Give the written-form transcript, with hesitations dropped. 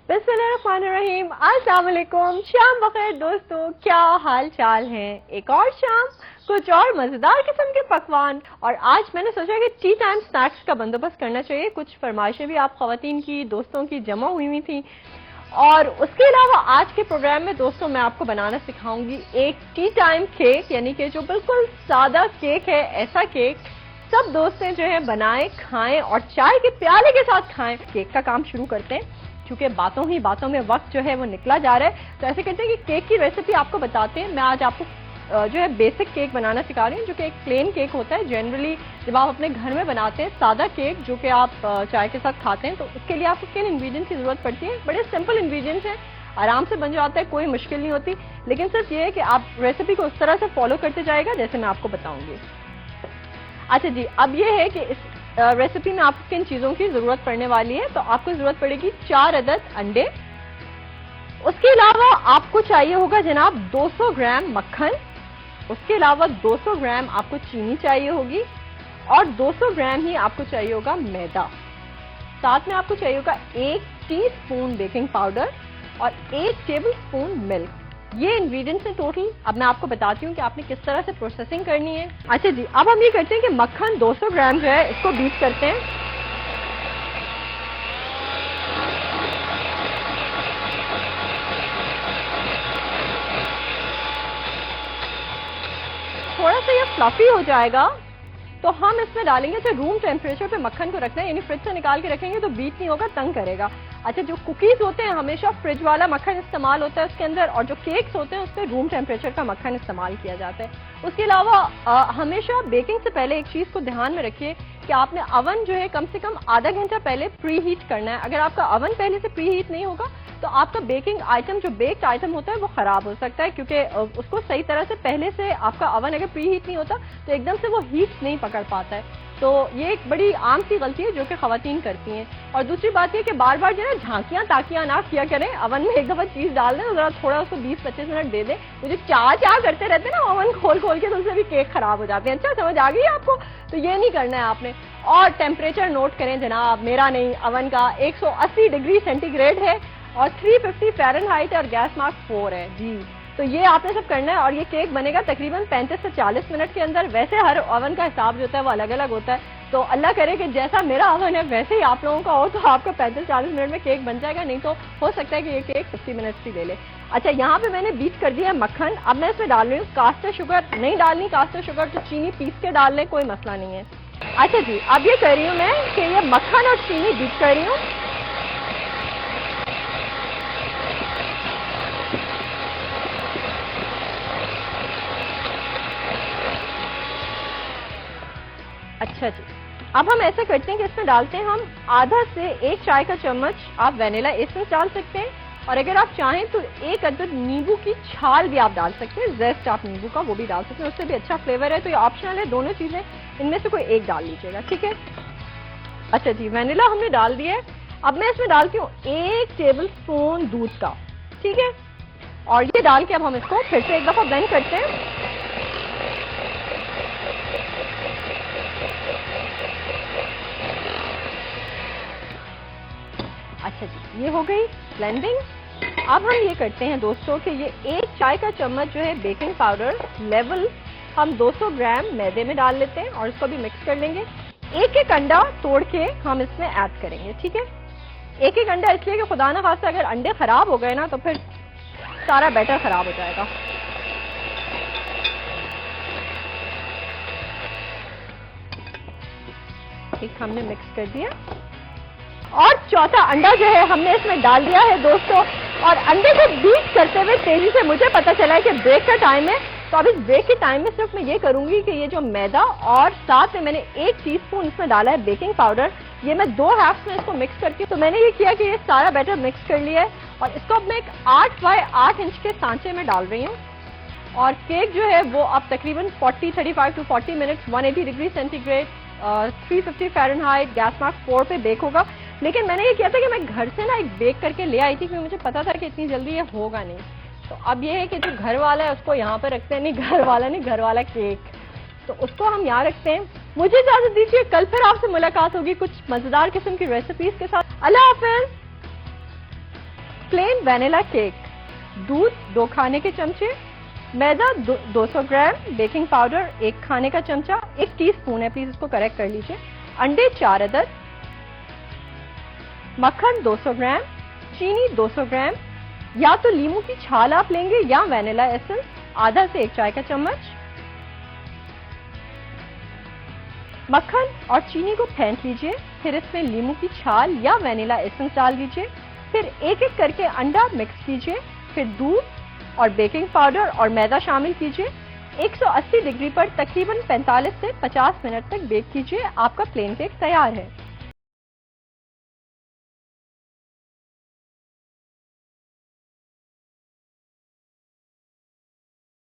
बिस्मिल्लाहिर्रहमानिर्रहीम। अस्सलाम वालेकुम, शाम बखैर दोस्तों, क्या हाल चाल हैं। एक और शाम, कुछ और मजेदार किस्म के पकवान, और आज मैंने सोचा कि टी टाइम स्नैक्स का बंदोबस्त करना चाहिए। कुछ फरमाइशें भी आप खवातीन की, दोस्तों की जमा हुई थी, और उसके अलावा आज के प्रोग्राम में दोस्तों मैं आपको बनाना सिखाऊंगी एक टी टाइम केक, यानी कि जो बिल्कुल सादा केक है, ऐसा केक सब दोस्तें जो है बनाएं, खाएं और चाय के प्याले के साथ खाएं। केक का काम शुरू करते हैं, क्योंकि बातों ही बातों में वक्त जो है वो निकला जा रहा है। तो ऐसे करते हैं कि केक की रेसिपी आपको बताते हैं। मैं आज आपको जो है बेसिक केक बनाना सिखा रही हूँ, जो कि एक प्लेन केक होता है। जनरली जब आप अपने घर में बनाते हैं सादा केक, जो कि आप चाय के साथ खाते हैं, तो उसके लिए आपको किन इंग्रेडिएंट्स की जरूरत पड़ती है? बड़े सिंपल इंग्रेडिएंट्स हैं, आराम से बन जाता है, कोई मुश्किल नहीं होती। लेकिन सिर्फ ये है कि आप रेसिपी को उस तरह से फॉलो करते जाएगा जैसे मैं आपको बताऊंगी। अच्छा जी, अब ये है कि इस रेसिपी में आपको किन चीजों की जरूरत पड़ने वाली है। तो आपको जरूरत पड़ेगी 4 अदद अंडे। उसके अलावा आपको चाहिए होगा जनाब 200 ग्राम मक्खन। उसके अलावा 200 ग्राम आपको चीनी चाहिए होगी, और 200 ग्राम ही आपको चाहिए होगा मैदा। साथ में आपको चाहिए होगा 1 टीस्पून बेकिंग पाउडर और 1 टेबल स्पून मिल्क। ये इंग्रेडिएंट्स हैं टोटल। अब मैं आपको बताती हूँ कि आपने किस तरह से प्रोसेसिंग करनी है। अच्छा जी, अब हम ये करते हैं कि मक्खन 200 ग्राम जो है इसको बीट करते हैं। थोड़ा सा ये फ्लफी हो जाएगा तो हम इसमें डालेंगे। अच्छा, रूम टेम्परेचर पे मक्खन को रखना है, यानी फ्रिज से निकाल के रखेंगे तो बीट नहीं होगा, तंग करेगा। अच्छा, जो कुकीज होते हैं हमेशा फ्रिज वाला मक्खन इस्तेमाल होता है उसके अंदर, और जो केक्स होते हैं उसमें रूम टेम्परेचर का मक्खन इस्तेमाल किया जाता है। उसके अलावा हमेशा बेकिंग से पहले एक चीज को ध्यान में रखिए कि आपने अवन जो है कम से कम आधा घंटा पहले प्री हीट करना है। अगर आपका अवन पहले से प्री हीट नहीं होगा तो आपका बेकिंग आइटम, जो बेक्ड आइटम होता है, वो खराब हो सकता है, क्योंकि उसको सही तरह से पहले से आपका अवन अगर प्री हीट नहीं होता तो एकदम से वो हीट नहीं पकड़ पाता है। तो ये एक बड़ी आम सी गलती है जो कि खवातीन करती हैं। और दूसरी बात ये कि बार बार जो है झांकियां ताकियां ना किया करें। अवन में एक दफा चीज डाल दें, जरा थोड़ा उसको 20-25 मिनट दे दें। मुझे चाह करते रहते हैं ना अवन खोल खोल के, तो उससे भी केक खराब हो जाते हैं। अच्छा, समझ आ गई आपको? तो ये नहीं करना है आपने। और टेम्परेचर नोट करें जनाब, मेरा नहीं, अवन का 180 डिग्री सेंटीग्रेड है और 350 फ़ारेनहाइट और गैस मार्क 4 है जी। तो ये आपने सब करना है, और ये केक बनेगा तकरीबन 35 से 40 मिनट के अंदर। वैसे हर ओवन का हिसाब जो होता है वो अलग अलग होता है, तो अल्लाह करे कि जैसा मेरा ओवन है वैसे ही आप लोगों का हो, तो आपका 35-40 मिनट में केक बन जाएगा। नहीं तो हो सकता है कि ये केक 50 मिनट्स ही ले ले। अच्छा, यहाँ पे मैंने बीट कर दिया है मक्खन। अब मैं इसमें डाल रही हूँ कास्टर शुगर। नहीं डालनी कास्टर शुगर तो चीनी पीस के डाल लें, कोई मसला नहीं है। अच्छा जी, अब ये कर रही हूँ मैं कि ये मक्खन और चीनी बीट कर रही हूँ। अच्छा जी, अब हम ऐसे करते हैं कि इसमें डालते हैं हम आधा से 1 चाय का चम्मच आप वेनिला एसेंस डाल सकते हैं, और अगर आप चाहें तो 1 अदद नींबू की छाल भी आप डाल सकते हैं। जेस्ट आप नींबू का वो भी डाल सकते हैं, उससे भी अच्छा फ्लेवर है। तो ये ऑप्शनल है, दोनों चीजें इनमें से कोई एक डाल लीजिएगा, ठीक है। अच्छा जी, वेनिला हमने डाल दिया है। अब मैं इसमें डालती हूँ 1 टेबल स्पून दूध का, ठीक है। और ये डाल के अब हम इसको फिर से एक दफा ब्लेंड करते हैं। अच्छा जी, ये हो गई ब्लेंडिंग। अब हम ये करते हैं दोस्तों कि ये 1 चाय का चम्मच जो है बेकिंग पाउडर लेवल हम 200 ग्राम मैदे में डाल लेते हैं, और इसको भी मिक्स कर लेंगे। एक एक अंडा तोड़ के हम इसमें ऐड करेंगे, ठीक है। एक एक अंडा इसलिए कि खुदा ना खास्ता अगर अंडे खराब हो गए ना तो फिर सारा बैटर खराब हो जाएगा। ठीक, हमने मिक्स कर दिया, और चौथा अंडा जो है हमने इसमें डाल दिया है दोस्तों। और अंडे को बीट करते हुए तेजी से मुझे पता चला है कि ब्रेक का टाइम है, तो अब इस ब्रेक के टाइम में सिर्फ मैं ये करूंगी कि ये जो मैदा और साथ में मैंने 1 टीस्पून इसमें डाला है बेकिंग पाउडर, ये मैं 2 हाफ्स में इसको मिक्स करके, तो मैंने ये किया कि ये सारा बैटर मिक्स कर लिया है, और इसको अब मैं एक 8 बाय 8 इंच के सांचे में डाल रही हूँ। और केक जो है वो अब तकरीबन 35 to 40 minutes 180 degree centigrade 350 Fahrenheit gas mark 4 पे बेक होगा। लेकिन मैंने ये किया था कि मैं घर से ना एक बेक करके ले आई थी, क्योंकि मुझे पता था कि इतनी जल्दी ये होगा नहीं। तो अब ये है कि जो घर वाला है उसको यहाँ पे रखते हैं, नहीं घर वाला केक, तो उसको हम यहाँ रखते हैं। मुझे इजाजत दीजिए, कल फिर आपसे मुलाकात होगी कुछ मजेदार किस्म की रेसिपीज के साथ। अल्लाह हाफिज। प्लेन वैनिला केक, दूध 2 खाने के चमचे, मैदा 200 ग्राम, बेकिंग पाउडर 1 खाने का चमचा, 1 टीस्पून है, प्लीज इसको करेक्ट कर लीजिए, अंडे 4 अदद, मक्खन 200 ग्राम, चीनी 200 ग्राम, या तो लीमू की छाल आप लेंगे या वैनिला एसेंस आधा से 1 चाय का चम्मच। मक्खन और चीनी को फेंट लीजिए, फिर इसमें लीमू की छाल या वैनिला एसेंस डाल दीजिए, फिर एक एक करके अंडा मिक्स कीजिए, फिर दूध और बेकिंग पाउडर और मैदा शामिल कीजिए। 180 डिग्री पर तकरीबन 45 से 50 मिनट तक बेक कीजिए। आपका प्लेन केक तैयार है।